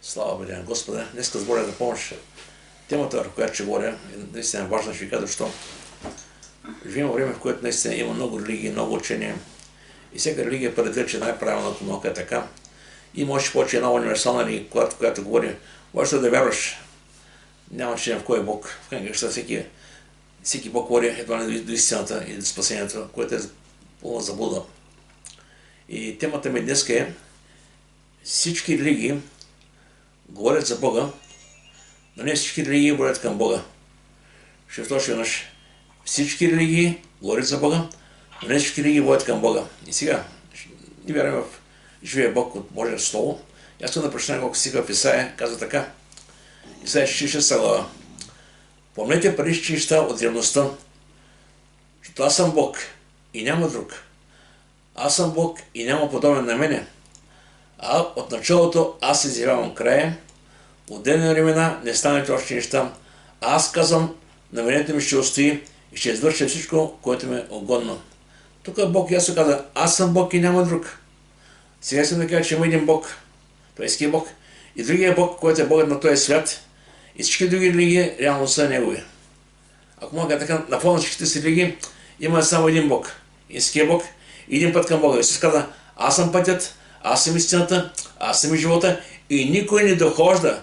Слава бъде на Господа. Днеска сборя за помощ. Темата, върху която ще говоря, е наистина важна, ще ви кажа защо. Живеем време, в което наистина има много религии, много учения. И всяка религия предрича най-правилната наука е така. Има още повече една универсална религия, която говори, можеш да вярваш. Няма значение в кой е Бог. В крайна краща всеки Бог говори едва не до истината и до спасението, което е пълна заблуда. И темата ми днес е: всички религии говорят за Бога, но не всички религии говорят към Бога. Ще още веднъж. Всички религии говорят за Бога, но не всички религии говорят към Бога. И сега, ние вярваме в живия Бог от Божие Слово. Аз искам да прочета няколко стиха в Исаия, казва така. Исаия 46 глава. Помнете пари чища от древността, защото аз съм Бог и няма друг. Аз съм Бог и няма подобен на мене. А от началото аз изявявам края, от ден времена не станете още неща. А аз казвам, намерението ми ще устои и ще извърша всичко, което ми е угодно. Тук Бог ясно каза, аз съм Бог и няма друг. Сега искам да кажа, че има един Бог, Тойския Бог, и другия Бог, който е Богът на този свят, и всички други религии реално са негови. Ако мога така, на фона на всичките си религии има само един Бог, истинския Бог, и един път към Бога. Исус каза, аз съм пътят, аз съм истината, аз съм и живота, и никой не дохожда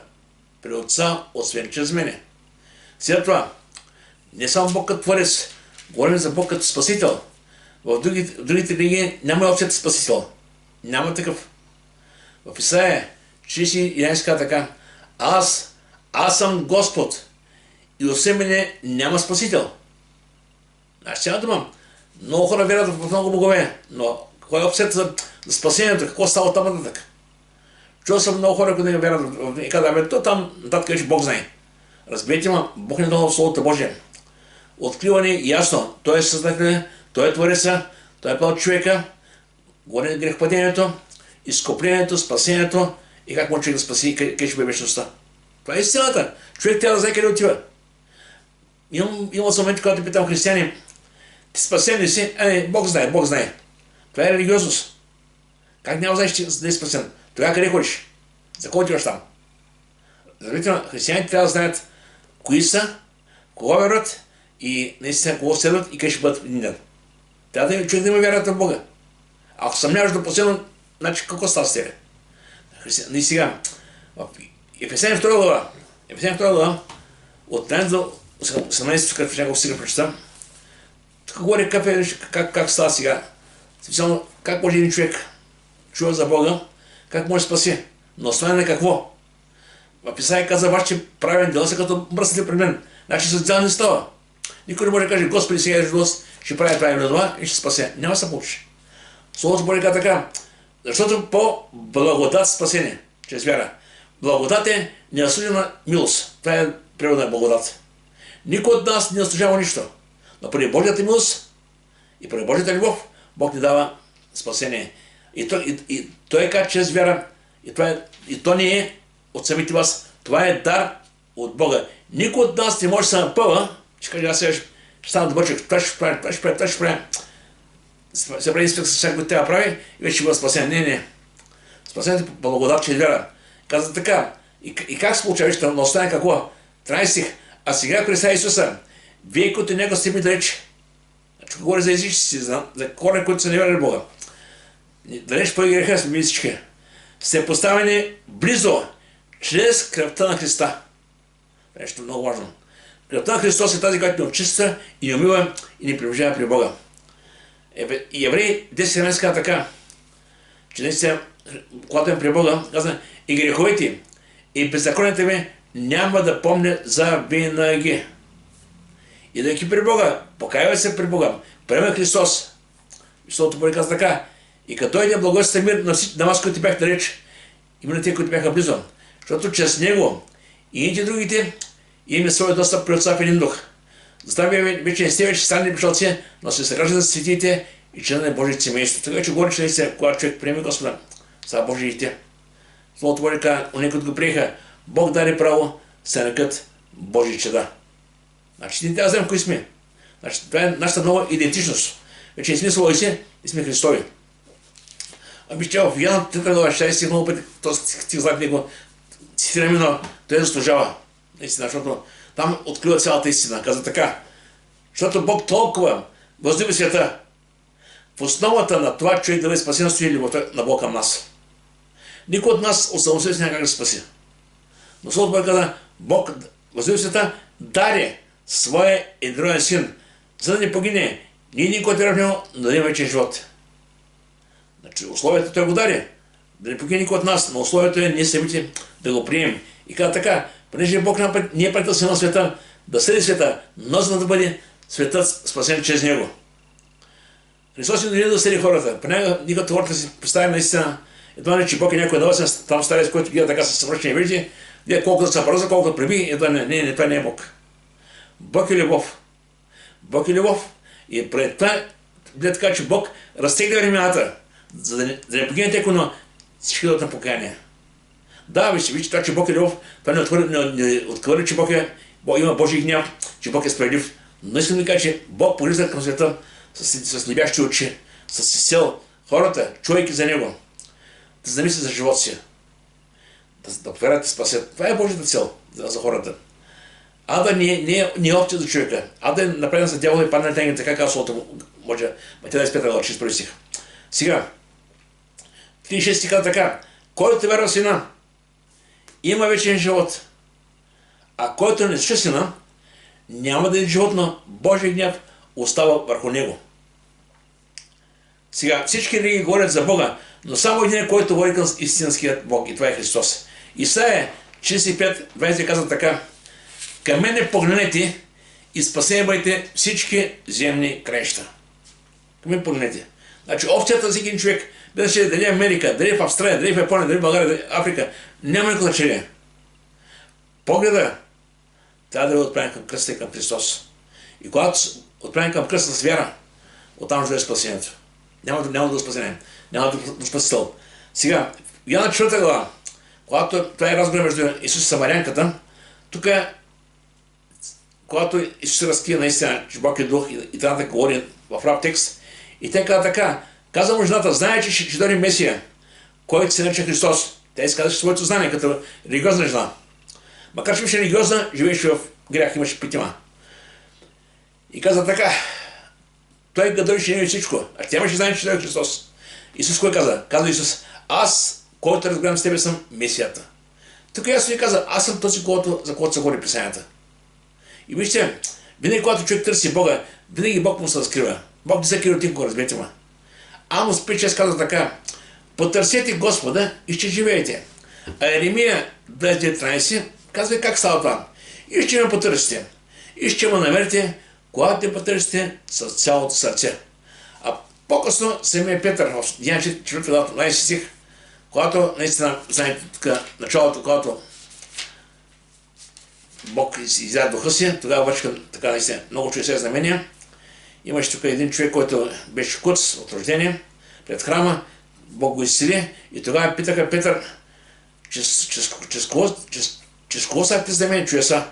при Отца, освен чрез мене. След това, не само Бог като Творец, говорим за Бог като Спасител. В другите религии няма опцията Спасител. Няма такъв. В Исаия 41 казва така, аз съм Господ и освен мене няма Спасител. Значи цялата дума. Много хора вярват в много богове, но кой е опцията за спасението? Какво става там нататък? Чул съм много хора, които не вярват и казват, то там нататък вече Бог знае. Разберете, Бог не дава в Словото Божие. Открива ни ясно. Той е създател, той е Твореца, той е пал човека, говори грехопадението, изкуплението, спасението и как може човек да спаси къде ще бъде вечността. Това е истината. Човек трябва да знае къде отива. Имал съм моменти, когато питам християни, ти спасен ли си? Бог знае, Бог знае. Това е религиозност. Как няма знаеш, че да е спасен? Тогава къде ходиш? За кого отиваш там? Разбирате, християните трябва да знаят кои са, кого вярват и наистина кого следват и къде ще бъдат един ден. Трябва да човек да има вярата в Бога. Ако съмняваш до последно, значи какво става с тебе? И сега, в Ефесяни 2 глава, от 13 до 18, като няколко стига прочитам, тук говори как става сега. Специално, как може един човек чува за Бога, как може да спаси, но основание на какво? В Исаия каза, вашите правени дела са като мръсните при мен. Значи с дела не става. Никой не може да каже, Господи, сега е живост, ще прави правилно това и ще спасе. Няма да се получи. Словото Божие каза така, защото по благодат спасение, чрез вяра. Благодат е неосъдена милост. Това е превода на благодат. Никой от нас не заслужава нищо. Но преди Божията милост и преди Божията любов, Бог ни дава спасение. И той е как чрез вяра. И то не е от самите вас. Това е дар от Бога. Никой от нас не може да се напъва, ще каже, аз сега ще стана добър човек, това ще прави. Се прави инспекция с всяко, което трябва да прави и вече ще бъде спасен. Не. Спасението по благодат чрез вяра. Каза така. И как се получава? Вижте, но остане какво? 13 стих. А сега представя Исуса. Вие, които него сте ми далеч. Значи говори за езичници, за хора, които са не вярвали в Бога. Далеч по греха сме всички. Сте поставени близо, чрез кръвта на Христа. Нещо много важно. Кръвта на Христос е тази, която ни очиства и ни умива и ни приближава при Бога. И Евреи 10 казва така, че наистина, когато е при Бога, казва, и греховете, и беззаконията ми няма да помня за винаги. И да при Бога, покаява се при Бога, приема Христос. Словото Божие казва така, и като дойде благодатен мир на вас, които бяха далеч, и на тези, които бяха близо, защото чрез Него и едните другите имаме своя достъп при Отца в един дух. Затова вече не сте вече станали пришълци, но се съграждат за светите и членове на Божието семейство. Така че говори, че когато човек приеме Господа, са Божиите. Словото Божие казва, онези, които го приеха, Бог даде право, се нарекат Божии чеда. Значи ние трябва да знаем кои сме. Значи, това е нашата нова идентичност. Вече не сме свои и сме Христови. Вижте, в Яна 3 глава 6 много пъти този стих зад него цитирам, но той заслужава. Наистина, защото там открива цялата истина. Каза така, защото Бог толкова възлюби света, в основата на това човек да бъде спасен стои любовта на Бог към нас. Никой от нас от само себе си няма как да се спаси. Но Словото каза, Бог възлюби света, даде своя единороден син, за да не погине ние никой да в него, но да има вечен живот. Значи условието той го даде, да не погине никой от нас, но условието е ние самите да го приемем. И каза така, понеже Бог не е пратил на света, да съди света, но за да бъде светът спасен чрез него. Христос не дойде да съди хората. Понякога никога хората си представим наистина, едва не, че Бог е някой доволен, там старец, който гледа така с съвършени вижди, гледа колкото се пръза, колкото приби, едва не, това не е Бог. Бог е любов. Бог е любов. И пред това, гледа така, че Бог разтегля времената, за да не погине теко, но всички дадат на покаяние. Да, вижте, това, че Бог е любов, това не отхвърля, че Бог има Божий гняв, че Бог е справедлив. Но искам да кажа, че Бог поглежда към света с небящи очи, с цел хората, чуйки за Него, да замисли за живота си, да повярват и спасят. Това е Божията цел за хората. Ада не е опция за човека. Ада е направен за дявола и падна на тенги, така казва Словото може. Матея 25 глава, 6 стих. Сега, 36 стиха така. Който вярва в Сина, има вечен живот. А който не слуша Сина, няма да е живот, но Божия гняв остава върху него. Сега, всички религии говорят за Бога, но само един, който води към истинският Бог, и това е Христос. Исаия 45:20 казва така: към мене погледнете и спасявайте всички земни краища. Към мен погледнете. Значи опцията за всеки един човек, дали е Америка, дали е в Австралия, дали е в Япония, дали е в България, дали е в Африка, няма никакво значение. Погледа трябва да бъде отправен към кръста и към Христос. И когато отправен към кръста с вяра, оттам ще е спасението. Няма да спасение. Няма да спасител. Сега, в Йоанна 4 глава, когато това е разговор между Исус и самарянката, тук когато Исус се разкрие наистина, че Бог е дух и трябва да говори в раб текст, и те каза така, каза му жената, знае, че ще дойде Месия, който се нарича Христос. Тя изказваше своето знание като религиозна жена. Макар че беше религиозна, живееше в грях, имаше питима. И каза така, той гадойше не всичко, а тя имаше знание, че той е Христос. Исус кой каза? Каза Исус, аз, който разгледам с тебе, съм Месията. Тук ясно ви каза, аз съм този, за който се говори писанията. И вижте, винаги когато човек търси Бога, винаги Бог му се разкрива. Бог не се киротинко, разберете ме. Амос 5:6 казва така, потърсете Господа и ще живеете. А Еремия 29:13 казва как става това. И ще ме потърсите. И ще ме намерите, когато те потърсите с цялото сърце. А по-късно самия Петър в Деяния 4 глава 12 стих, когато наистина, знаете, началото, когато Бог изяде духа си, тогава обаче така наистина много чудеса знамения. Имаше тук един човек, който беше куц от рождение, пред храма, Бог го изцели и тогава питаха Петър, чрез кого са тези знамения чудеса?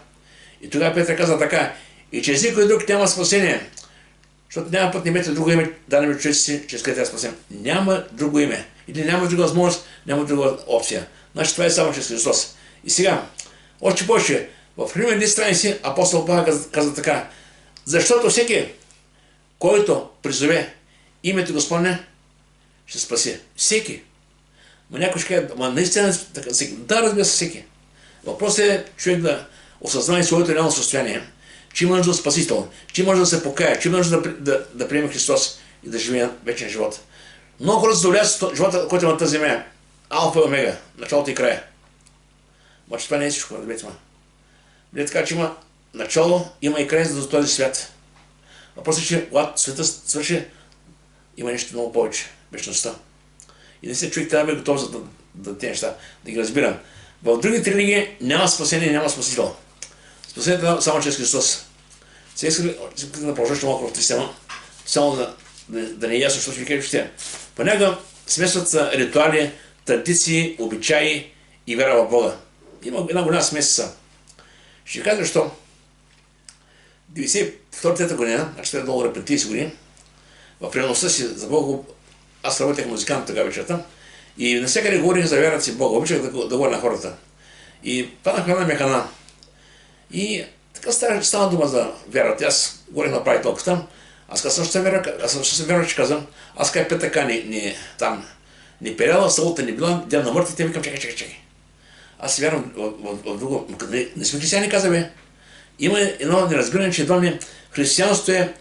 И тогава Петър каза така, и чрез никой друг няма спасение, защото няма път не имате друго име, да не ме човеци, чрез където я спасем. Няма друго име. Или няма друга възможност, няма друга опция. Значи това е само чрез Христос. И сега, още повече, в Римляни 10 страници апостол Павел каза така, защото всеки, който призове името Господне, ще спаси. Всеки. Но някой ще каже, наистина, да, разбира се, всеки. Въпросът е човек да осъзнае своето реално състояние, че има нужда от Спасител, че може да се покая, че има нужда да приеме Христос и да живее вечен живот. Много хора задоволяват живота, който е на тази земя. Алфа и Омега, началото и края. Обаче това не е всичко, разберете ме. Били така, че има начало, има и край за този свят. Въпросът е, че когато света свърши, има нещо много повече. Вечността. И не се човек трябва да бъде готов за тези неща, да ги разбирам. В другите религии няма спасение, няма спасител. Спасението е само чрез Христос. Сега искам да продължа малко в тази тема, само да не е ясно, защото ще ви кажа, че понякога смесват са ритуали, традиции, обичаи и вяра в Бога. Има една голяма смесица. Ще ви кажа защо. 92-та година, значи това е долу пред 30 години, в реалността си за Бога, аз работех музикант тогава вечерта и навсякъде говорих за вярата си в Бога, обичах да говоря на хората. И паднах в една механа. И така стана дума за вярата. Аз говорих направи толкова там. Аз като съм вярвал, че казвам, аз как така не перяла, сълта не била, ден на мъртвите, викам, чакай. Аз се вярвам в друго. Не сме християни, каза бе. Има едно неразбиране, че едва християнството е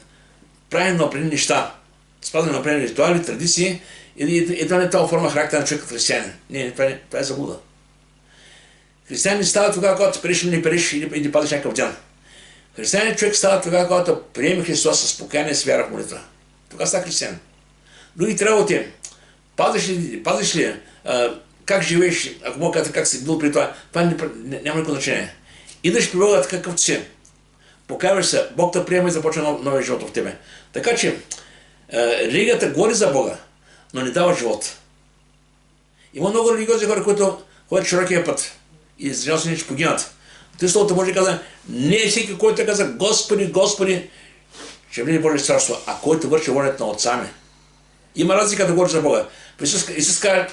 правене на определени неща. Спазване на определени ритуали, традиции, и едва не това форма характер на човека християнин. Не, това е заблуда. Християнин става тогава, когато периш или не периш, или не падаш някакъв ден. Християнин човек става тогава, когато приеме Христос с покаяние, с вяра в молитва. Тогава става християнин. Други трябва ти пазиш ли, как живееш, ако мога как си бил при това няма никакво значение. Идеш при Бога така какъвто си. Покаяваш се, Бог те приема и започва новия живот в тебе. Така че, религията говори за Бога, но не дава живот. Има много религиозни хора, които ходят широкия път и за жалост ще погинат. Христос може да каза, не е всеки, който каза, Господи, ще влезе Божие царство, а който върши волята на Отца ми. Има разлика да говори за Бога. Исус каза,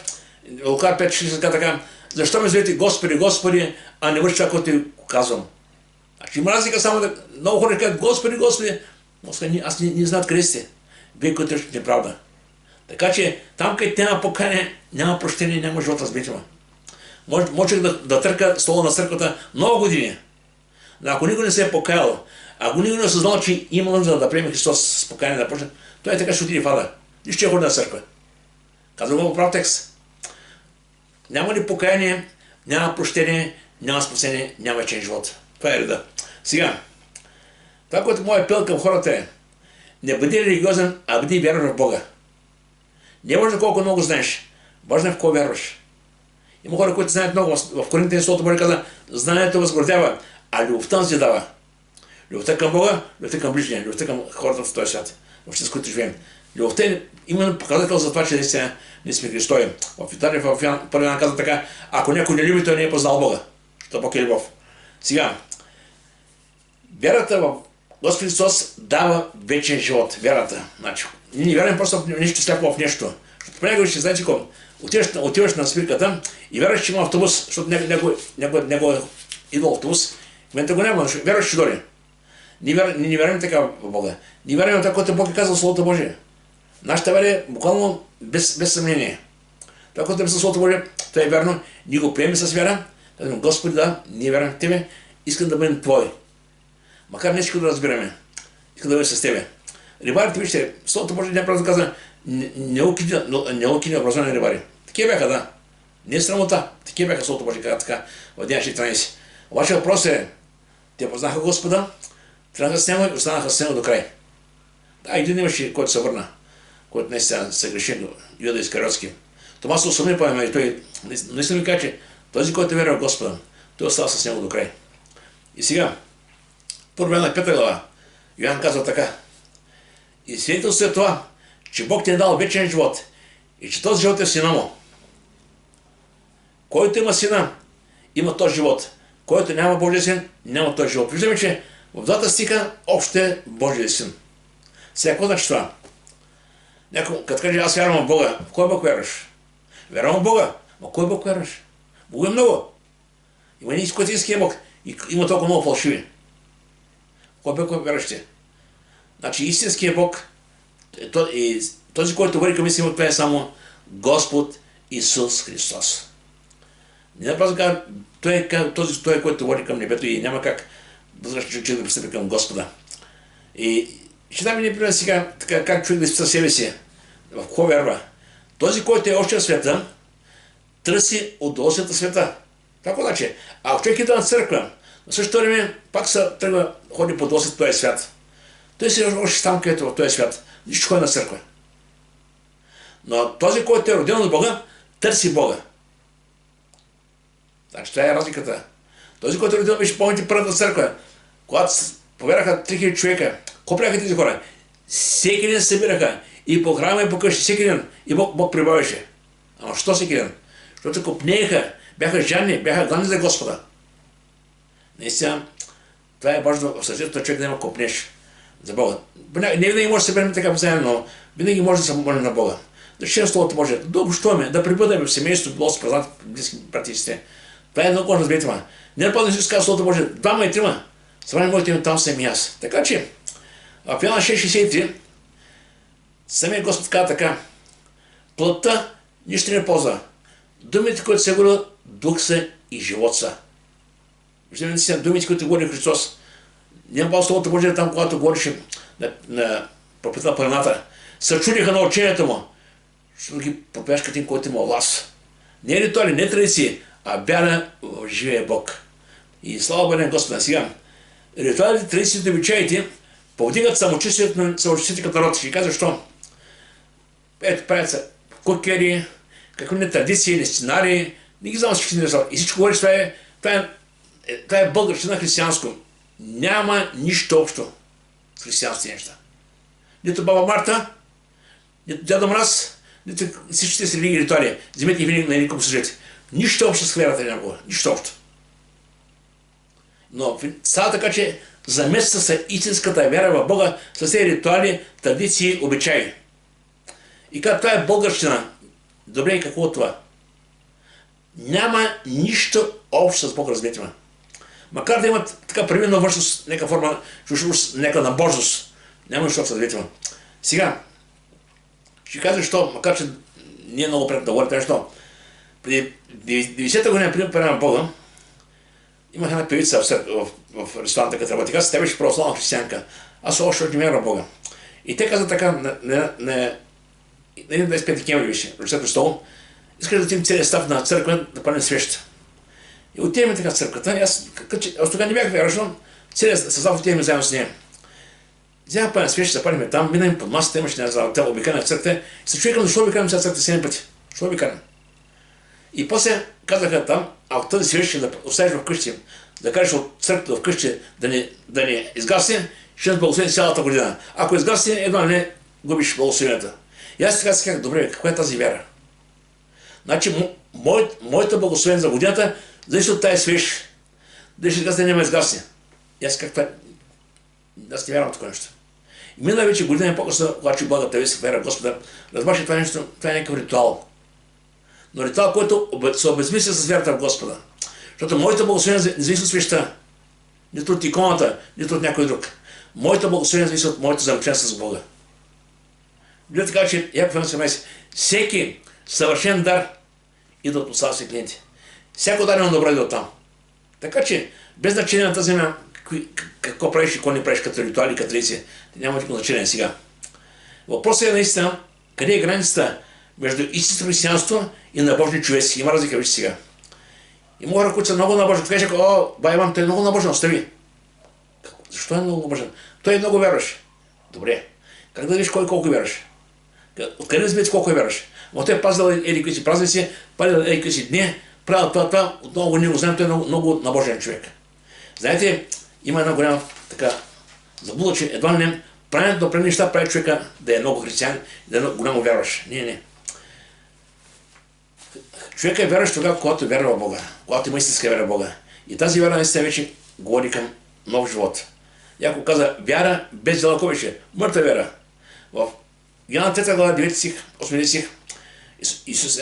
Лука 5:40 така, защо ме зовете Господи, а не върши това, което ти казвам. Значи има разлика само да много хора казват, Господи, аз не знаят къде сте. Вие, които търсите неправда. Така че там, където няма покаяние, няма прощение, няма живота с битва. Можех да търка стола на църквата много години. Но ако никой не се е покаял, ако никой не е съзнал, че има нужда да приеме Христос с покаяние да почне, той е така ще отиде в ада. Нищо ще ходи на църква. Казвам го прав текст. Няма ли покаяние, няма прощение, няма спасение, няма вечен живот. Това е реда. Сега, това, което моят апел към хората е, не бъди религиозен, а бъди вярваш в Бога. Не е важно колко много знаеш, важно е в кого вярваш. Има хора, които знаят много. В Коринтияни Словото Божие каза, знанието възгордява, а любовта назидава. Любовта към Бога, любовта към ближния, любовта към хората в този свят, въобще с които живеем. Любовта е именно показател за това, че наистина не сме Христови. В Италия, в първи Йоан каза така, ако някой не люби, той не е познал Бога. Защото Бог е любов. Сега, вярата в Господ Христос дава вечен живот. Вярата. Значи, ние не вярваме просто в нещо сляпо в нещо. Защото понякога ще знаете какво, отиваш на спирката и вярваш, че има автобус, защото някой идва автобус, в момента го няма, но вярваш, че дори. Ние не вярваме така в Бога. Ние вярваме това, което Бог е казал в Словото Божие. Нашата вяра е буквално без съмнение. Това, което е в Словото Божие, това е вярно. Ние го приемем с вяра. Господи, да, ние вярваме в Тебе, искам да бъдем Твой. Макар не всичко да разбираме. Искам да бъдем с Тебе. Рибарите, вижте, Словото Божие някакво каза, неукини образовани рибари. Такива бяха, да. Не е срамота. Такива бяха Словото Божие, каза така, в 11:13. Обаче въпрос е, те познаха Господа, тръгнаха с Него и останаха с Него до край. Да, един имаше, който се върна, който наистина се греши, Юда Искариотски. Това се осъмни по и той наистина ми каза, че този, който вярва в Господа, той остава с Него до край. И сега, първо на 5 глава, Йоан казва така, и свидетелство е това, че Бог ти е дал вечен живот и че този живот е в Сина Му. Който има Сина, има този живот. Който няма Божия Син, няма този живот. Виждаме, че в двата стиха общо е Божия Син. Сега, какво значи това? Някой, като каже, аз вярвам в Бога, в кой Бог вярваш? Вярвам в Бога, но кой Бог вярваш? Бог е много. Има един истинския Бог. Има толкова много фалшиви. Кой Бог вярваш ти? Значи истинския Бог, този, който върви към истина, това е само Господ Исус Христос. Не да казва, той, който води към небето и няма как възрастен човек да пристъпи към Господа. И ще дам един пример сега, така, как човек да изписа себе си. В кого вярва? Този, който е още в света, търси удоволствията в света. Какво значи? Ако човек идва на църква, на същото време пак се тръгва, ходи по удоволствието в този свят. Той си още там, където в този свят. Нищо ходи на църква. Но този, който е роден от Бога, търси Бога. Значи това е разликата. Този, който е роден, беше помните първата църква, когато повярваха 3000 човека. Какво правяха тези хора? Всеки ден се събираха и по храма и по къщи, всеки ден. И Бог прибавяше. Ама що всеки ден? Защото копнееха, бяха жадни, бяха гладни за Господа. Наистина, това е важно в сърцето на човек да има копнеш за Бога. Не винаги може да се съберем така постоянно, но винаги може да се молим на Бога. Да четем Словото Божие, да общуваме, да прибъдаме в семейството, било с познати близки брати и сестри. Това е много разберете, ма. Не напълно си казва Словото Божие, двама и трима. Събрани моите име, там съм и аз. Така че, в Йоанна 6:63, самият Господ казва така: плътта нищо не ползва. Думите, които се говорят, дух са и живот са. Виждаме си думите, които говори Христос. Няма по Словото Божие там, когато говореше на проповедта планината. Се чудиха на учението му, защото ги проповядаш като им, който има власт. Не е ритуали, не традиции, а вяра в живия Бог. И слава Богу на Господа. Сега, ритуалите, традициите, обичаите повдигат самочувствието на като народ. Ще кажа, защо? Ето, правят се кукери, какви не традиции, не сценарии, не ги знам всички неща. И всичко говориш, това е българщина християнско. Няма нищо общо с християнски неща. Нито Баба Марта, нито Дядо Мраз, нито всичките си религии и ритуали. Вземете и винаги на един куп служете. Нищо общо с вярата няма. Нищо общо. Но става така, че замества се истинската вяра в Бога с тези ритуали, традиции, обичаи. И като това е българщина, добре, и какво от това? Няма нищо общо с Бог, разберете ме. Макар да имат така примерна външност, някаква форма, някаква набожност, няма нищо общо, разберете ме. Сега, ще кажа защо, макар че не е много приятно да говорите нещо. Преди 90-та година, преди да на Бога, имах една певица в ресторанта, като работи. Тя беше православна християнка. Аз още не вярвам в Бога. И те каза така, на 25 декември беше, Рождествен стол, искаш да отидем целият став на църква да правим свеща. И отидем така в църквата, аз тогава не бях вярващ, целият състав отидем заедно с нея. Взема правим свеща, да правим там, минем под масата, имаше тя обикана в църквата и се чуекам, защо обиканем сега църквата 7 пъти. Защо обиканем? И после казаха там, ако тази свеща да оставиш в къщи, да кажеш от църквата в къщи да не изгасне, ще нас благословен цялата година. Ако изгасне, едва не губиш благословенията. И аз така си казах, добре, каква е тази вяра? Значи, моята благословен за годината зависи от тази свещ. Дали ще изгасне, няма изгасне. И аз как това... Аз не вярвам такова нещо. И мина вече година и по-късно, когато благата ви се вяра в Господа, разбрах, че това е някакъв ритуал. Но ритуал, който се обезмисля с вярата в Господа. Защото моята благословение не зависи от свещта, нито от иконата, нито от някой друг. Моята благословение зависи от моето взаимоотношение с Бога. Гледа така, че Яков 1:17, всеки съвършен дар идва от Отца си клиенти. Всяко дадено добро идва от там. Така че, без значение на тази земя, какво правиш и какво не правиш като ритуали, като традиция, няма никакво значение сега. Въпросът е наистина, къде е границата между истинско християнство и набожни човеци. Има разлика, вижте сега. Има хора, които са много набожни. Ти кажеш, бай Иван, той е много набожен, остави. Защо е много набожен? Той е много вярваш. Добре. Как да видиш кой колко вярваш? Откъде да знаете колко вярваш? Но той е пазил еди си празници, пазил еди си дни, правил това, отново не го знаем, той е много набожен човек. Знаете, има една голяма така заблуда, че едва не правенето на определени неща прави човека да е много християн и да е голямо вярваш. Не. Човека е вярващ тогава, когато вярва в Бога, когато има истинска вяра в Бога. И тази вяра наистина вече говори към нов живот. Яков каза, вяра без дела, какво беше? Мъртва вяра. В Йоанна 3 глава 9 стих, 8 стих,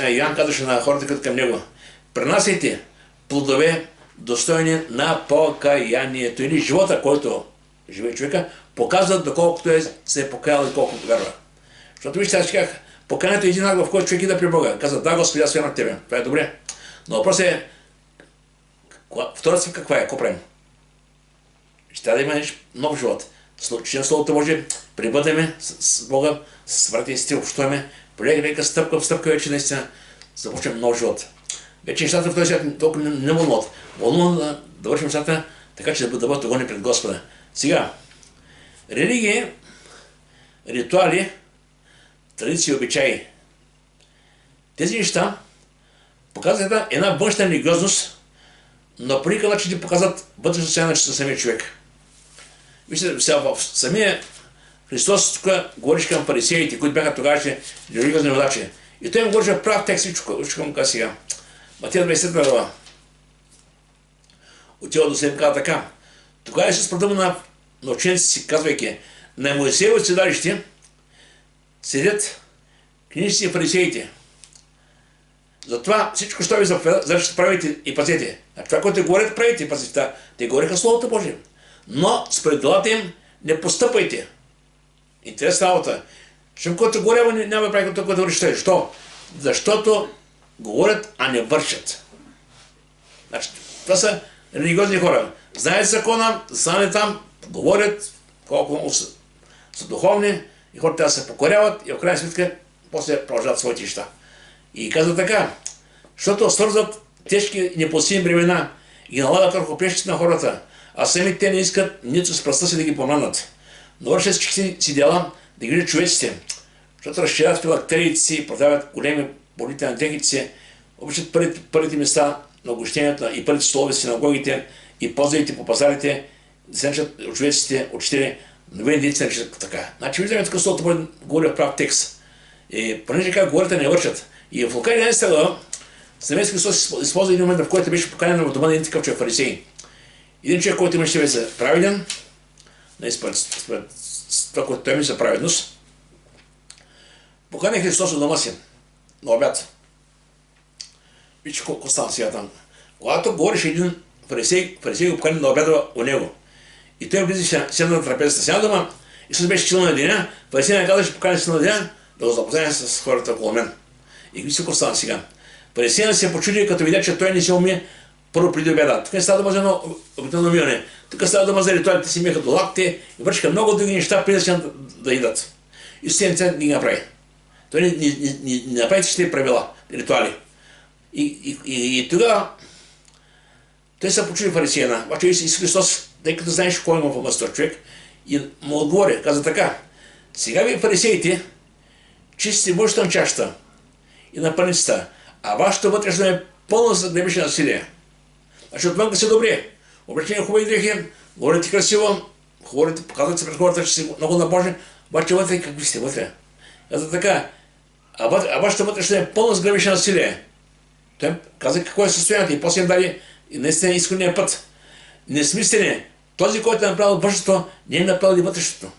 Йоан казваше на хората като към него, пренасяйте плодове достойни на покаянието или живота, който живее човека, показват доколкото се е покаял и колкото вярва. Защото вижте, аз казах, покаянието е един акт, в който човек ида при Бога. Каза, да, Господи, аз вярвам в Тебе. Това е добре. Но въпросът е, втората стъпка каква е? Какво правим? Ще трябва да има нов живот. Четем Словото Божие, прибъдеме с Бога, с братя и сестри, общуваме, полека стъпка в стъпка вече наистина започнем нов живот. Вече нещата в този свят толкова не вълнуват. Вълнувам да вършим нещата така, че да бъдат огонни пред Господа. Сега, религия, ритуали, традиции и обичаи. Тези неща показват една външна религиозност, но по никакъв начин ти показват вътрешно състояние на самия човек. Вижте, сега в самия Христос тук говориш към фарисеите, които бяха тогавашни религиозни водачи. И той им говореше прав текст, вижте към каза сега. Матея 20 глава. Отива до себе казва така. Тогава Исус продъмна на учениците си, казвайки, на Моисеево седалище седят книжниците и фарисеите. Затова всичко, що ви заповядат, ще правите и пазете. А това, което говорят, правите и пазете. Те говориха Словото Божие. Но според делата им не постъпайте. Интересна работа. Защото който говоря, няма да прави което говориш. Защо? Защото говорят, а не вършат. Значи, това са религиозни хора. Знаят закона, застанали там, говорят, колко са духовни, и хората трябва да се покоряват и в крайна сметка после продължават своите неща. И казва така, защото свързват тежки и непосилни бремена и налагат върху плещите на хората, а сами те не искат нито с пръста си да ги помръднат. Но вършат всички си дела да ги видят човеците, защото разширяват филактериите си, продават големи болите на дрехите си, обичат първите места на огощенията и първите столове в синагогите и позорите по пазарите, да се начат от човеците, учители, новини деца се начат така. Значи виждаме тук Словото Божие говори в прав текст. И понеже как говорят, не вършат. И в Лука 11 глава Съвет Христос използва един момент, в който беше поканен в дома на един такъв човек фарисей. Един човек, който имаше себе за праведен, според това, което той ми за праведност, покани Христос от дома си на обяд. Вижте колко стана сега там. Когато говореше един фарисей го покани на обяда у него. И той влиза седна на трапезата. Сега дома Исус беше силно на деня, фарисей не каза, ще покани силно на деня, да го запознае с хората около мен. И вижте какво стана сега. Фарисея се почуди, като видя, че той не се умие първо преди обяда. Тук не става дума за едно обикновено умиване. Тук става дума за ритуалите, си миеха до лакте и вършиха много други неща, преди да идат. И Исус не ги направи. Той не направи всичките правила, ритуали. И тогава той се почуди фарисеяна. Обаче Исус Христос, тъй като знаеш кой има в този човек, и му отговори, каза така: сега ви фарисеите чисти външната чашата и на паницата, а вашето вътрешно е пълно за гневище насилие. Значи отвънка си добри, облечени хубави дрехи, говорите красиво, показвате се пред хората, че си много набожни, обаче вътре какви сте вътре. Каза така: а вашето вътрешно е пълно с гневище насилие. Той каза какво е състоянието и после им даде и наистина изходния път. Несмисление. Този, който е направил външното, не е направил и вътрешното.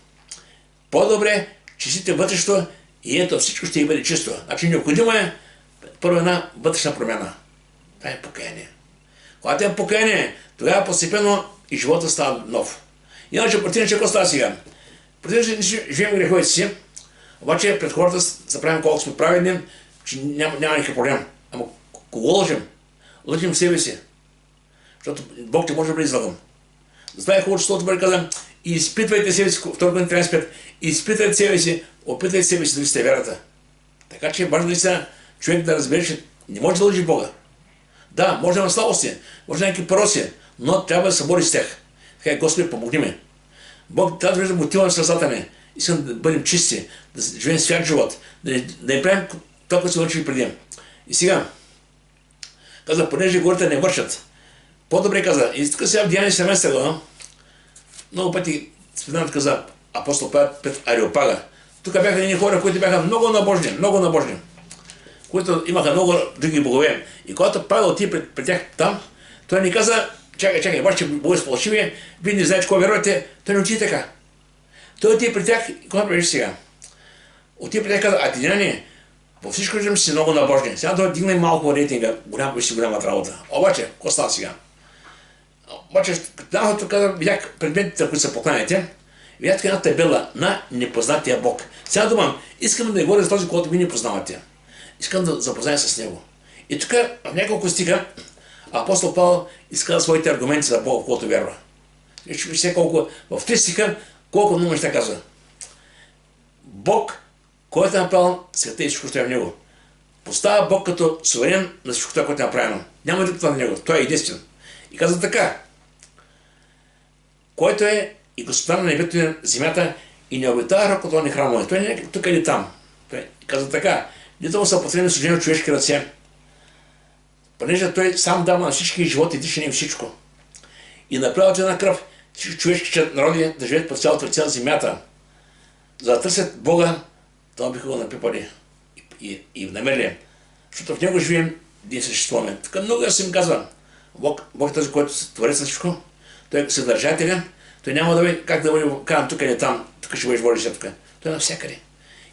По-добре чистите вътрешното и ето всичко ще бъде чисто. Значи необходимо е първо една вътрешна промяна. Това е покаяние. Когато е покаяние, тогава постепенно и живота става нов. Иначе противно, че какво става сега? Противно, че живеем греховете си, обаче пред хората се правим колко сме праведни, че няма никакъв проблем. Ама кого лъжим? Лъжим в себе си. Защото Бог не може да бъде излаган. Затова е хубаво, че Словото Божие каза: изпитвайте себе си, 2 Коринтияни 13:5, изпитайте себе си, опитайте себе си дали сте вярата. Така че е важно наистина човек да разбере, че не може да лъжи Бога. Да, може да има слабости, може да има някакви пороци, но трябва да се бори с тях. Така е, Господи, помогни ми. Бог трябва да вижда мотива на сърцата ни. Искам да бъдем чисти, да живеем свят живот, да не правим това, което се вършили преди. И сега, каза, понеже горите не вършат, по-добре каза, и тук сега в Деяния 17 глава, много пъти споменават каза апостол Павел пред Ареопага. Тук бяха едни хора, които бяха много набожни, които имаха много други богове. И когато Павел отиде пред тях там, той ни каза: чакай, вашите богове са фалшиви, вие не знаете кога вярвате. Той не отиде така. Той отиде при тях и какво беше сега? Отиде при тях и каза: атиняни, по всичко виждам, че си много набожни. Сега да дигне малко рейтинга, голямата работа. Обаче, какво става сега? Обаче, когато видях предметите, които се покланяте, видях една табела на непознатия Бог. Сега думам, искам да говоря за този, който ви не познавате. Искам да запозная с него. И тук в няколко стиха апостол Павел изказа своите аргументи за Бога, в който вярва. Вижте колко, в 3 стиха, колко много неща казва. Бог, който е направил света и всичко, що е в него. Поставя Бог като суверен на всичко това, което е направено. Няма друго на него. Той е единствен. И казва така: който е и господар на небето и на земята и не обитава ръкотворни храмове. Той не е тук или там. Той казва така: нито му са потребни служени от човешки ръце, понеже той сам дава на всички животи, дишане и всичко. И направят една кръв всички човешки народи да живеят по цялата земята, за да търсят Бога, това биха го напипали и намерили. Защото в него живеем и съществуваме. Така много ясно им казва: Бог е този, който се творец на всичко, той е съдържателен, той няма да бъде как да бъде казан тук или там, тук ще бъдеш водиш тук. Той е навсякъде.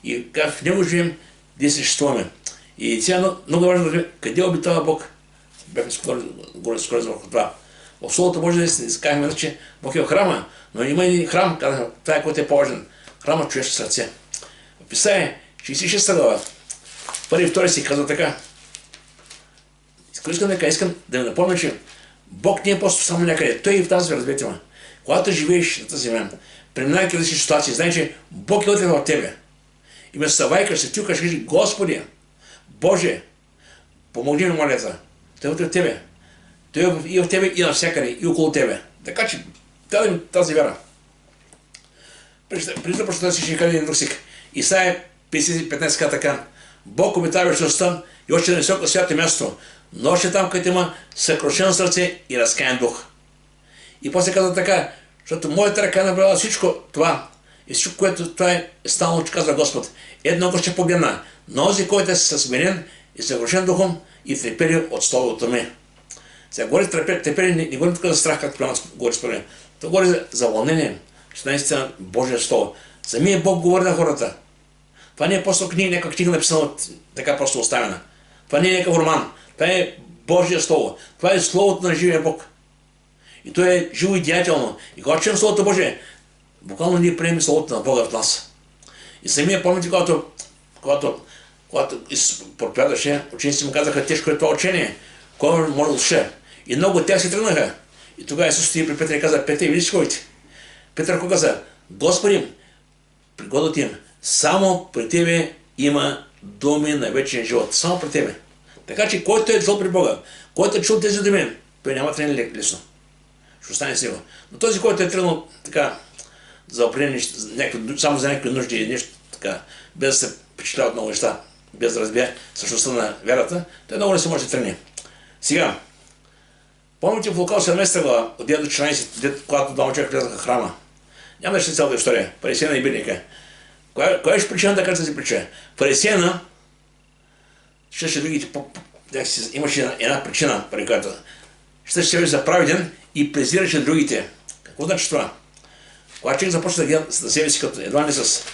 И в него живеем, ние съществуваме. И сега много важно да разберем къде обитава Бог. Бяхме скоро върху това. В Словото може да си казваме, че Бог е в храма, но има един храм, казахме, това е който е по-важен. Храма човешко сърце. В Писание, 66 глава, първи и втори си казва така. Искам да ви напомня, че Бог не е просто само някъде. Той е и в тази, разберете ме. Когато живееш на тази земя, преминавайки различни ситуации, знай, че Бог е вътре в тебе. И ме съвайкаш, се тюкаш, кажи, Господи, Боже, помогни ми, моля. Той е вътре в тебе. Той е и в тебе, и навсякъде, и около тебе. Така че, тази вяра. Преди да прочета си ще кажа един друг стих. Исаия 50:15 така. Бог обитава вечността и още на високо свято място, но още там, където има съкрушено сърце и разкаян дух. И после казва така, защото моята ръка е набрала всичко това и всичко, което това е станало, че казва Господ. Едно ще погледна, но този, който е съсменен и съкрушен духом и трепери от словото ми. Сега говори трепери, не говори тук за страх, както при нас говори според мен. Това говори за вълнение, че наистина Божия слово. Самия Бог говори на хората. Това не е просто някаква книга написана така просто оставена. Това не е някакъв роман. Това е Божия слово. Това е словото на живия Бог. И то е живо и деятелно. И когато чуем Словото Божие, буквално ние приемем Словото на Бога в нас. И самия помните, когато проповядваше, учениците му казаха, тежко е това учение, кой може да слуша. И много от тях се тръгнаха. И тогава Исус стои при Петър и каза, Петър, виж ходите. Петър го каза, Господи, пригодата им, само при Тебе има думи на вечен живот. Само при Тебе. Така че, който е дошъл при Бога, който е чул тези думи, той няма тръгне лесно. Ще остане с него. Но този, който е тръгнал така, само за някакви нужди и нещо така, без да се впечатлява от много неща, без да разбие същността на вярата, той много не се може да тръгне. Сега, помните в Лука 17 глава, от 9 до 14, когато двама човека влязаха в храма. Няма да ще цялата история. Фарисеяна и бедника. Коя ще причина да кажа тази причина? Фарисеяна, ще другите, имаше една причина, при която ще се беше за праведен и презираше другите. Какво значи това? Когато човек започва да гледа на себе си като едва не с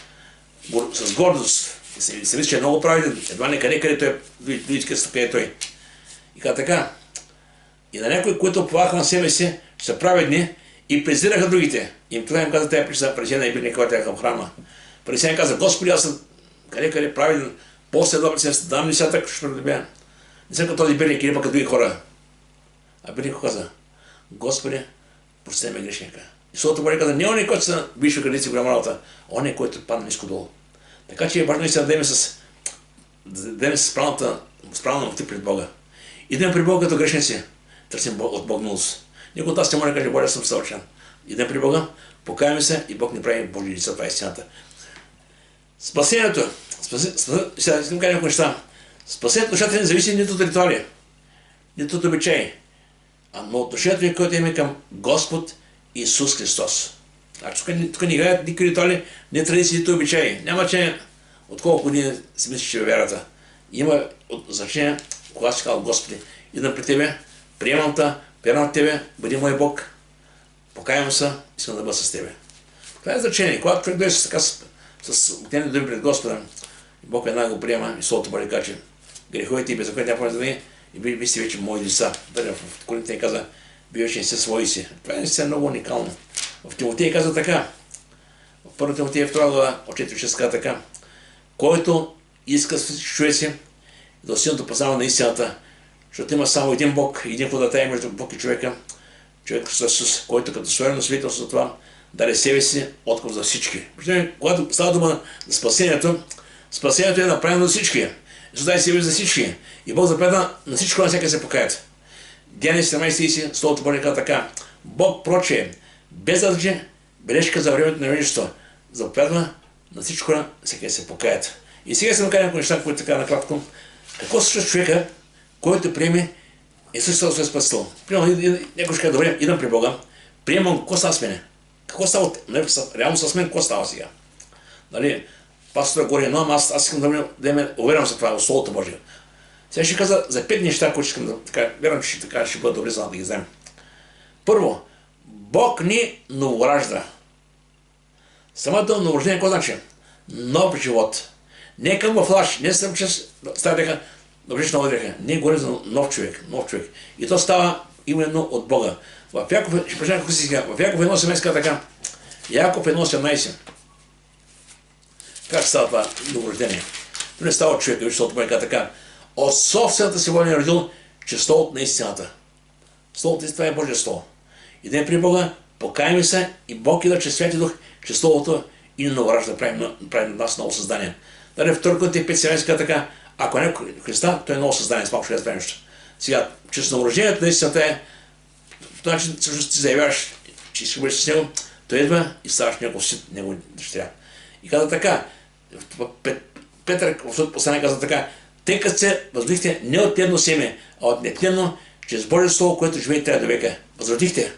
гордост, и се мисли, че е много праведен, едва не къде той е той. И така. И на някои, които оплакаха на себе си, са праведни и презираха другите. И тогава им каза тази причина, фарисеяна и бедника, когато към храма. Фарисеян каза, Господи, аз съм къде праведен, после добре се дам ли сега така, ще придобия. Не съм като този бедник или пък като други хора. А бедник каза, Господи, прости ме грешника. И Словото Божие каза, не он е, който са висши граници в голяма работа, он е, който падна ниско долу. Така че е важно наистина да имаме с правилна мотив пред Бога. Идем при Бога като грешници, търсим от Бог милост. Никой от нас не може да каже, Боже, съм съвършен. Идем при Бога, покаяваме се и Бог ни прави Божи деца, това е истината. Спасението. Сега искам да кажа някои неща. Спасението душата не зависи нито от ритуали, нито от обичаи, но отношението ни, което имаме към Господ Исус Христос. Тук не играят никакви ритуали, не традиции, нито обичаи. Няма значение от колко ние си мислиш, че вярата. Има значение, когато си казал, Господи, идам при Тебе, приемам от Тебе, бъди мой Бог, покаявам се, искам да бъда с Тебе. Това е значение. Когато човек дойде с огнени думи пред Господа, Бог една го приема и Словото Божие казва, че греховете и беззаконията няма да и вие сте вече мои деца. В Коринтите каза, вие вече не сте свои си. Това е наистина много уникално. В Тимотей казва така, в 1 Тимотей 2 глава, от 4-6 казва така, който иска с човек си да силното познава на истината, защото има само един Бог, един ходатай между Бог и човека, човек Христос, който като своено свидетелство за това даде себе си откуп за всички. Когато става дума за спасението е направено за всички. Исус даде себе за всички. И Бог заповяда на всичко, на всяка се покаят. Деяния 17 Словото Божие казва така. Бог прочее, без да даде бележка за времето на невежество, заповядва на всичко, на всяка се покаят. И сега се накарам някои неща, които така накратко. Какво случва с човека, който приеме Исус Христос е спасител? Примерно, някой ще каже, добре, идам при Бога, приемам, какво става с мене? Какво става? Реално с мен, какво става сега? Нали, пастора горе, но аз искам да ме уверям за това, в Словото Божие. Сега ще каза за 5 неща, които искам да така, вярвам, че ще бъде добре за да ги вземем. Първо, Бог ни новоражда. Самото новорождение, какво значи? Нов живот. Не към в лъж, не съм чрез стара дека, добрична одреха. Не горе за нов човек, нов човек. И то става именно от Бога. В Яков, ще прочитам какво си сега, в Яков 1.18 казва така. Яков 1.18. Как става това новорождение? То не става от човека, виж, защото казва така. От собствената си воля е родил, че словото на истината. Словото на истината е Божие слово. Идем при Бога, покаем се и Бог ида чрез Святи Дух, че словото и не новоражда, прави нас ново създание. Дали в Коринтияни 5.17 казва така, ако не е Христа, той е ново създание, с малко ще разберем нещо. Сега, чрез новорождението на истината е, в този начин всъщност ти заявяваш, че искаш да бъдеш с него, той идва и ставаш негов син, негов дъщеря. И казва така, Петър в послание казва така, тъй като се възродихте не от тленно семе, а от нетленно, чрез Божие Слово, което живее трябва до века. Възродихте.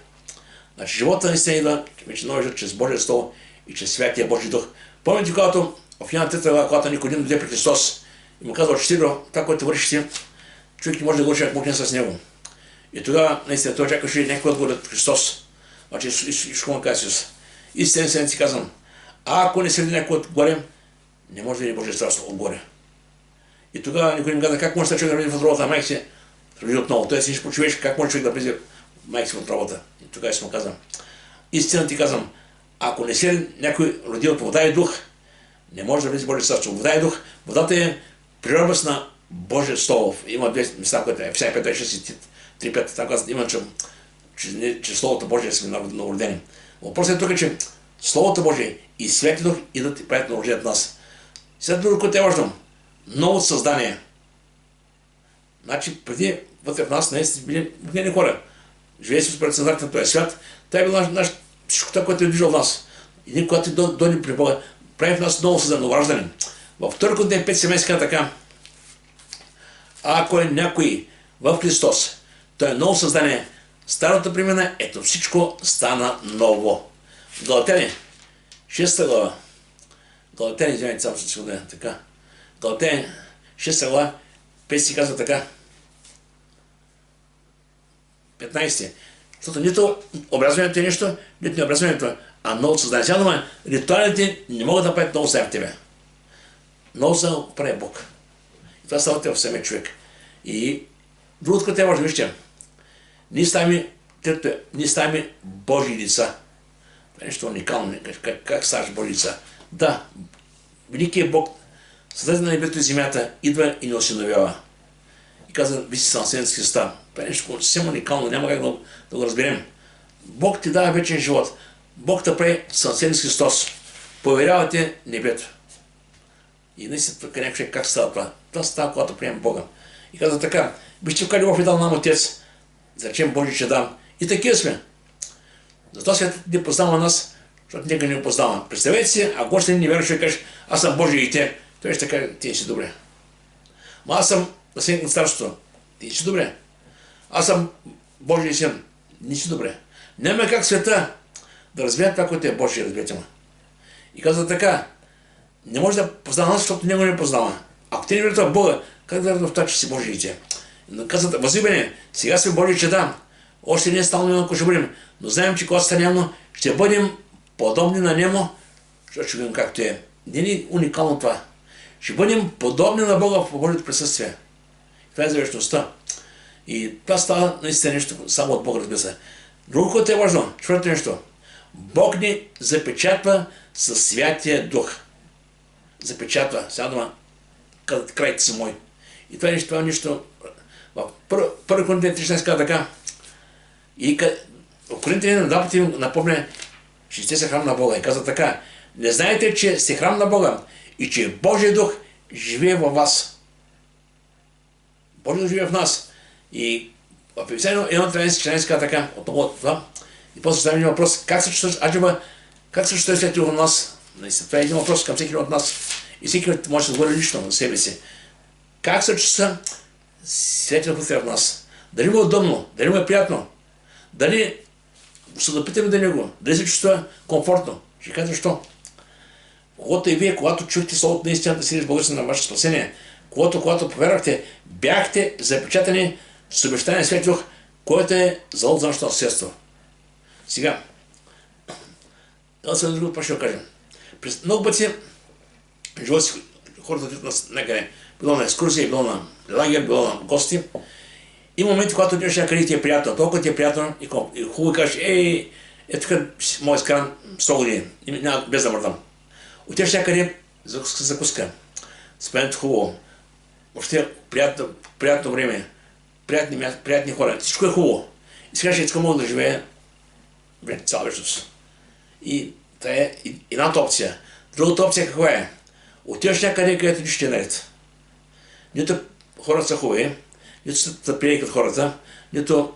Значи живота наистина идва вече нови живот чрез Божие Слово и чрез Святия Божи Дух. Помните, когато в Яна 3 глава, когато Никодим дойде при Христос и му казва, учителю, това, което вършиш ти, човек не може да го учи, ако Бог не с него. И тогава наистина той чакаше някой отговор от Христос. Значи Ишко му казва Исус. Истинен си казвам, ако не седи някой отгоре, не може да види Божие царство отгоре. И тогава никой не каза, как може да човек да влезе в отробата на майка си, роди отново. Той си почуваш, как може човек да влезе в майка си в отробата. И тогава си му казвам, истина ти казвам, ако не се някой роди от вода и дух, не може да влезе в Божие царство. Вода и дух, водата е природност на Божие Слово. Има две места, които е Ефесяни 5, 6 3-5, там казват, има, че Словото Божие сме новородени. Въпросът е тук, че Словото Божие и Свети Дух идват и правят новорождението нас. Сега друго, което е важно, ново създание. Значи, преди вътре в нас наистина били обикновени хора. Живее си според стандартите на този свят. Това е било всичко това, което е движало в нас. И когато дойде при Бога, прави в нас ново създание, новораждане. Във 2 Коринтияни 5.17 така. Ако е някой в Христос, той е ново създание, старото премина, ето всичко стана ново. Галатяни, 6 глава. Галатяни, извиняйте, само ще се така. Галатяни, 6 глава, 5 си казва така. 15. Защото нито образването е нещо, нито не образването, а ново създание. Сега дума, ритуалите не могат да правят ново създание в тебе. Ново създание прави Бог. И това става в самия човек. И другото, което е важно, вижте, ние ставаме Божии деца. Това е нещо уникално. Как ставаш Божии деца? Да, великият Бог, създател на небето и земята, идва и не осиновява. И каза, ви си сънаследници Христа. Това е нещо съвсем уникално, няма как да го разберем. Бог ти дава вечен живот. Бог те прави сънаследник с Христос. Поверявате небето. И наистина тук някой човек как става това? Това става, когато приемем Бога. И каза така, вижте каква любов е дал нам Отец. Да речем Божи, че дам. И такива сме. Затова святът не познава нас, защото нека не го познава. Представете си, ако още не вярваш, ще кажеш, аз съм Божий дете. Той ще каже, ти си добре. Ма аз съм наследник на царството. Ти си добре. Аз съм Божий син. Не си добре. Няма как света да разбере това, което е Божие, разберете му. И казва така, не може да познава нас, защото него не познава. Ако ти не вярват в Бога, как да вярват в това, че си Божие дете? Казват, възлюбени, сега сме Божии чеда. Още не е стално явно, ако ще бъдем, но знаем, че когато стане явно, ще бъдем подобни на Немо, защото ще видим както е. Не е уникално това. Ще бъдем подобни на Бога в Божието присъствие. Това е за вечността. И това става наистина нещо само от Бога, разбира се. Друго, което е важно, четвърто нещо. Бог ни запечатва със Святия Дух. Запечатва. Сега дума, крайите са мои. И това е нещо. В 1 Коринтияни 3.16 казва така. И в Коринтияни на два пъти напомня, че сте са храм на Бога. И казва така. Не знаете, че сте храм на Бога и че Божия Дух живее във вас. Божия Дух живее в нас. И в Ефесяни 1.13 казва така. Отново това. И после задаваме един въпрос. Как се чувстваш, Аджиба? Как се чувстваш след в нас? Това е един въпрос към всеки от нас. И всеки може да говори лично на себе си. Как се чувства Светия Дух в нас? Дали му е удобно? Дали му е приятно? Дали се допитаме до него? Дали се чувства комфортно? Ще кажа защо. Когато и вие, когато чухте словото на истината, си българите на ваше спасение, когато повярвахте, бяхте запечатани с обещание на Светия Дух, който е залог за нашето наследство. Сега, аз съм друго, ще го кажа. Много пъти живота си хората отидат някъде, било на екскурсия, било на лагер, било на гости. Има моменти, когато отиваш някъде ти е приятно, толкова ти е приятно и хубаво кажеш, тук мога да изкарам 100 години, без да мърдам. Отиваш някъде, закуска, спомнят хубаво, въобще приятно време, приятни хора, всичко е хубаво. И сега ще искам мога да живея цяла вечност. И това е едната опция. Другата опция каква е? Отиваш някъде, където нищо ще е наред. Нито хората са хубави, нито са приели като хората, нито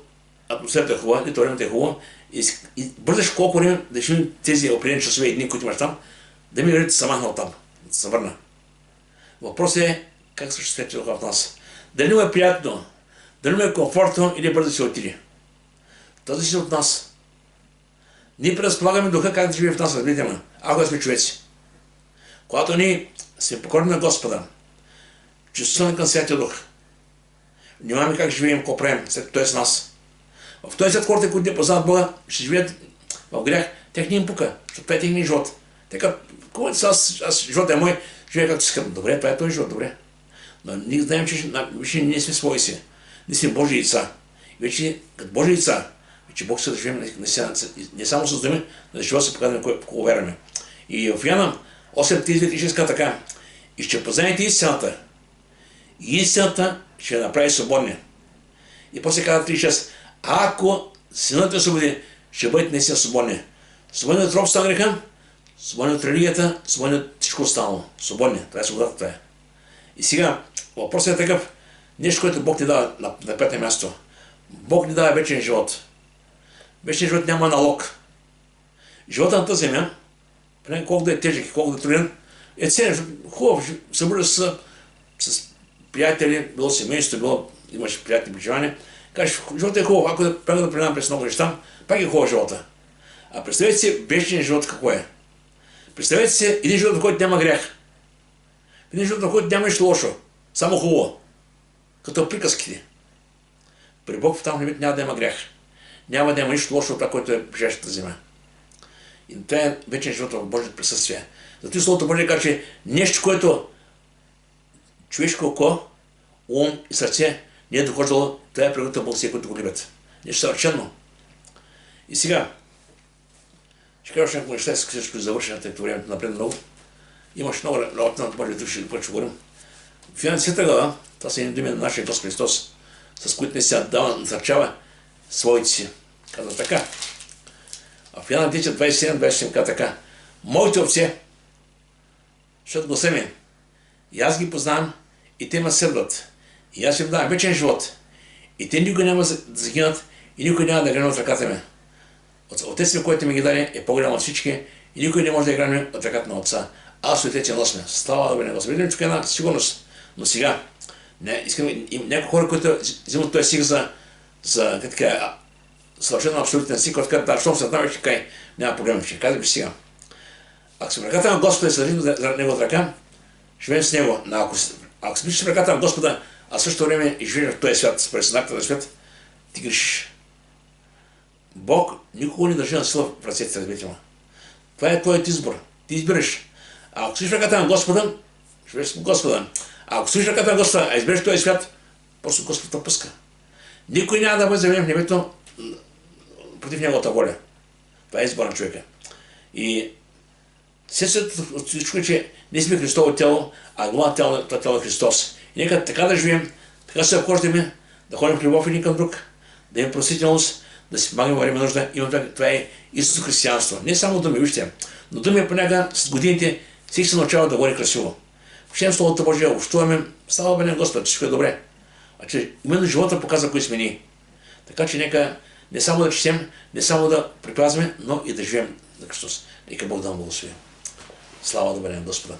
атмосферата е хубава, нито времето е хубаво. И бързаш колко време да ще имам тези определени часове и дни, които имаш там, да ми да се махна оттам, да се върна. Въпросът е как се съществува духа в нас. Дали му е приятно, дали му е комфортно или бързо да се отиде. Това зависи от нас. Ние предразполагаме духа как да живее в нас, разберете ме, ако сме човеци. Когато ние сме покорни на Господа, чувстваме към Святия Дух, внимаваме как живеем, какво правим, след Той е с нас. В този свят хората, които не познават Бога, ще живеят в грях, тях не им пука, защото това е техния живот. Така, когато живота е мой, живея както искам. Добре, това е този живот, добре. Но ние знаем, че вече ние сме свои си. Ние сме Божии деца. Вече като Божии деца, вече Бог се да живеем не само с думи, но да живот се показваме кого вярваме. И в Яна 8:36 казва така: и ще познаете истината. И истината ще направи свободни. И после казва 36: ако Синът те освободи, ще бъдете наистина свободни. Свободни от робството на греха, свободни от религията, свободни от всичко останало. Свободни. Това е свободата. Това е. И сега, въпросът е такъв. Нещо, което Бог ни дава на петое място. Бог ни дава вечен живот. Вечен живот няма налог. Живота на тази земя, колко да е тежък и колко да е труден, е ценен. Хубаво. Събужда с приятели, било семейство, било имаш приятни преживания. Кажеш, живота е хубаво, ако да преминавам през много неща, пак е хубав живота. А представете си вечен живот какво е. Представете си един живот, в който няма грях. Един живот, в който няма нищо лошо. Само хубаво. Като приказките. При Бог в там няма да има грях. Няма да има нищо лошо от това, което е прежащата земя. И това е вечен живот в Божието присъствие. Зато и Словото Божие казва, че нещо, което човешко око, ум и сърце не е дохождало, това е приготвено Бог всеки, които го любят. Нещо съвършено. И сега, ще кажа някакво неща, всичко завършено, тъй като времето напред много. Имаш много работа на Божия дух, ще говорим. В Йоан 10 глава, това са едни думи на нашия Господ Христос, с които не се дава, насърчава своите си. Казва така. А в Йоан 10, 27 казва така: моите овце, защото гласа ми, и аз ги познавам, и те ме следват. И аз им давам вечен живот. И те никой няма да загинат, и никой няма да гране от ръката ми. Отец ми, който ми ги даде, е по-голям от всички, и никой не може да гране от ръката на Отца. Аз отец носме. Слава да бъде на Господа. Видим тук една сигурност. Но сега, някои хора, които взимат този сиг за съвършено абсолютен сиг, който казват, щом се знаме, ще кай, няма проблем. Ще казвам сега. Ако си в ръката на Господа и се за Неговата ръка, живеем с Него. Ако си в ръката на Господа, а в същото време и живееш в този свят, според съдната на свят, ти грешиш. Бог никога не държи на сила в ръцете, разберете. Това е твоят избор. Ти избираш. А ако си в ръката на Господа, живееш с Господа. А ако си в ръката на Господа, а избереш този свят, просто Господ те пуска. Никой няма да бъде заведен в небето против Неговата воля. Това е избор на човека. И следствието от всичко е, че не сме Христово тело, а главното тело е Христос. И нека така да живеем, така се обхождаме, да ходим в любов един към друг, да имаме просителност, да си помагаме във време нужда. Това е истинско християнство. Не само думи, вижте, но думи понякога с годините всеки се научава да говори красиво. Учем Словото Божие, общуваме, става бъде Господ, всичко е добре. А че именно живота показва кои сме ние. Така че нека не само да четем, не само да приказваме, но и да живеем на Христос. Нека Бог да му благослови. Слава да бъде на Господа.